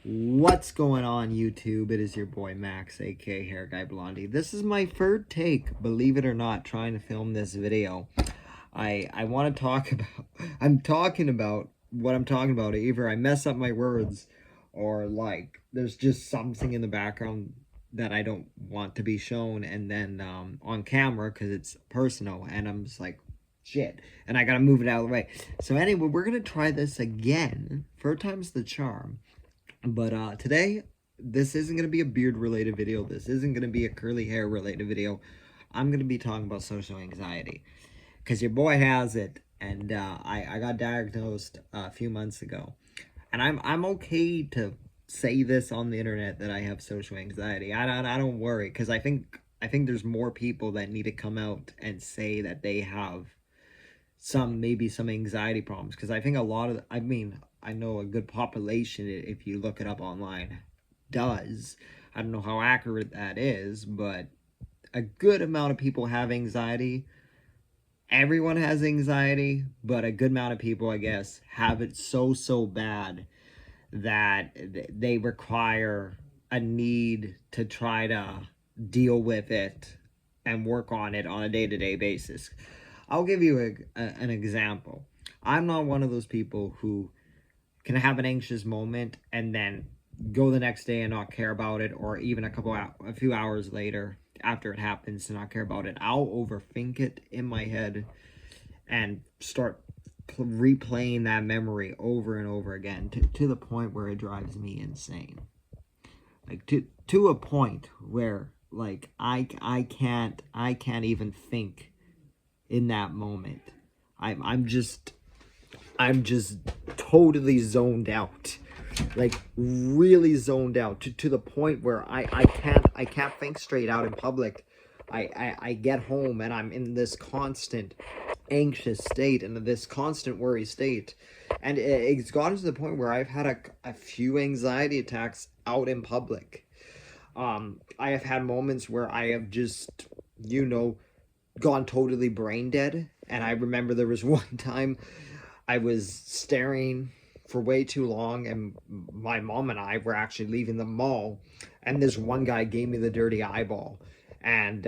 What's going on, YouTube? It is your boy Max, aka Hair Guy Blondie. This is my third take, believe it or not, trying to film this video. I want to talk about I'm talking about what I'm talking about. Either I mess up my words or like there's just something in the background that I don't want to be shown, and then on camera because it's personal, and I'm just like shit, and I gotta move it out of the way. So anyway, we're gonna try this again. Third time's the charm. But today, this isn't going to be a beard related video. This isn't going to be a curly hair related video. I'm going to be talking about social anxiety. Because your boy has it. And I got diagnosed a few months ago. And I'm okay to say this on the internet that I have social anxiety. I don't worry. Because I think there's more people that need to come out and say that they have maybe some anxiety problems, because I think a lot of, I know a good population, if you look it up online, does. I don't know how accurate that is, but a good amount of people have anxiety. Everyone has anxiety, but a good amount of people, I guess, have it so bad that they require a need to try to deal with it and work on it on a day-to-day basis. I'll give you an example. I'm not one of those people who can have an anxious moment and then go the next day and not care about it, or even a few hours later after it happens to not care about it. I'll overthink it in my head and start replaying that memory over and over again to the point where it drives me insane. Like to a point where like I can't even think in that moment. I'm just totally zoned out, like really zoned out to the point where I can't think straight out in public. I get home and I'm in this constant anxious state and this constant worry state, and it's gotten to the point where I've had a few anxiety attacks out in public. I have had moments where I have just, gone totally brain dead. And I remember there was one time I was staring for way too long, and my mom and I were actually leaving the mall, and this one guy gave me the dirty eyeball. And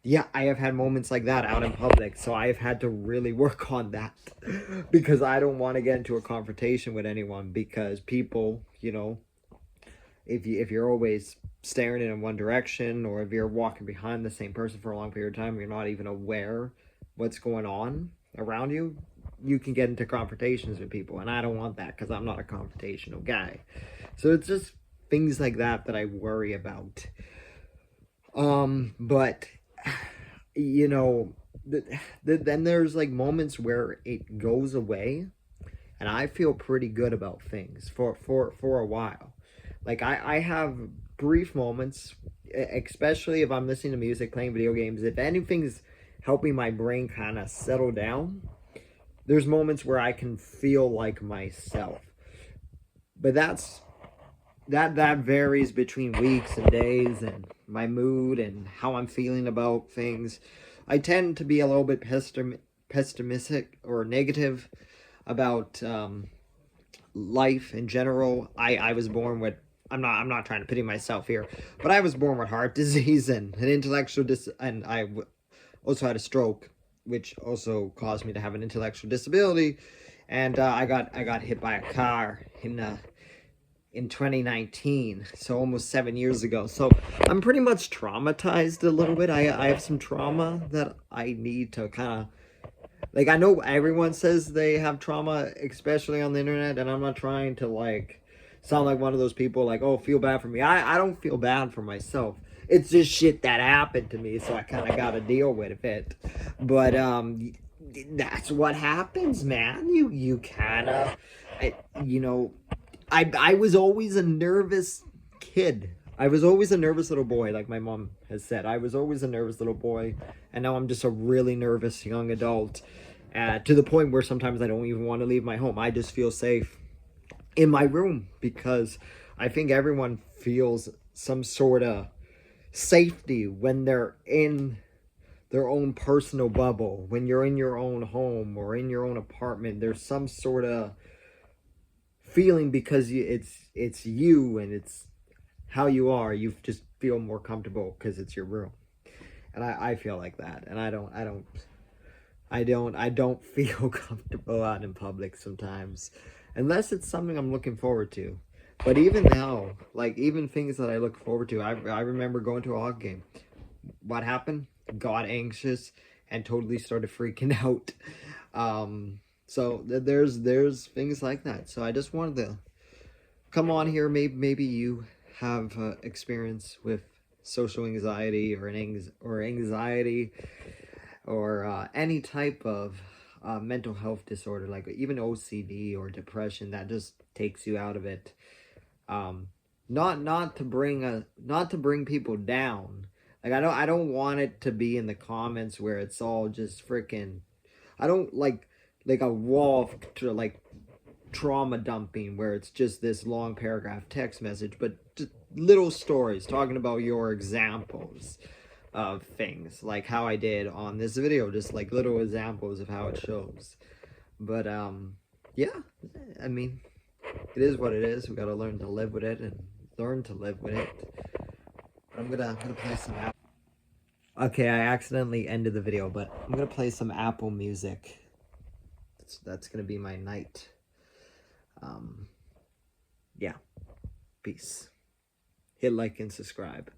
yeah, I have had moments like that out in public, so I have had to really work on that because I don't want to get into a confrontation with anyone, because people, if you're always staring in one direction, or if you're walking behind the same person for a long period of time, you're not even aware what's going on around you, you can get into confrontations with people, and I don't want that because I'm not a confrontational guy. So it's just things like that I worry about. But then there's like moments where it goes away, and I feel pretty good about things for a while. Like I have brief moments, especially if I'm listening to music, playing video games. If anything's helping my brain kind of settle down, there's moments where I can feel like myself. But that varies between weeks and days, and my mood and how I'm feeling about things. I tend to be a little bit pessimistic or negative about life in general. I was born with, I'm not trying to pity myself here, but I was born with heart disease and an and also had a stroke, which also caused me to have an intellectual disability. And I got hit by a car in 2019, so almost 7 years ago. So I'm pretty much traumatized a little bit. I have some trauma that I need to kind of, like, I know everyone says they have trauma, especially on the internet, and I'm not trying to like sound like one of those people like, oh, feel bad for me. I don't feel bad for myself. It's just shit that happened to me, so I kind of got to deal with it. But that's what happens, man. You kind of, I was always a nervous kid. I was always a nervous little boy, like my mom has said. I was always a nervous little boy, and now I'm just a really nervous young adult, to the point where sometimes I don't even want to leave my home. I just feel safe in my room, because I think everyone feels some sort of safety when they're in their own personal bubble. When you're in your own home or in your own apartment, there's some sort of feeling because it's you and it's how you are. You just feel more comfortable because it's your room, and I feel like that, and I don't feel comfortable out in public sometimes, unless it's something I'm looking forward to. But even now, like even things that I look forward to, I remember going to a hockey game. What happened? Got anxious and totally started freaking out. So there's things like that. So I just wanted to come on here. Maybe you have experience with social anxiety or anxiety or any type of mental health disorder, like even OCD or depression that just takes you out of it. Um, not to bring people down. Like I don't want it to be in the comments where it's all just freaking. I don't like a wall to like trauma dumping where it's just this long paragraph text message, but just little stories talking about your examples of things, like how I did on this video, just like little examples of how it shows. But yeah, I mean, it is what it is. We gotta learn to live with it and learn to live with it. I'm gonna play some Apple. Okay, I accidentally ended the video, but I'm gonna play some Apple Music. That's gonna be my night. Yeah, peace. Hit like and subscribe.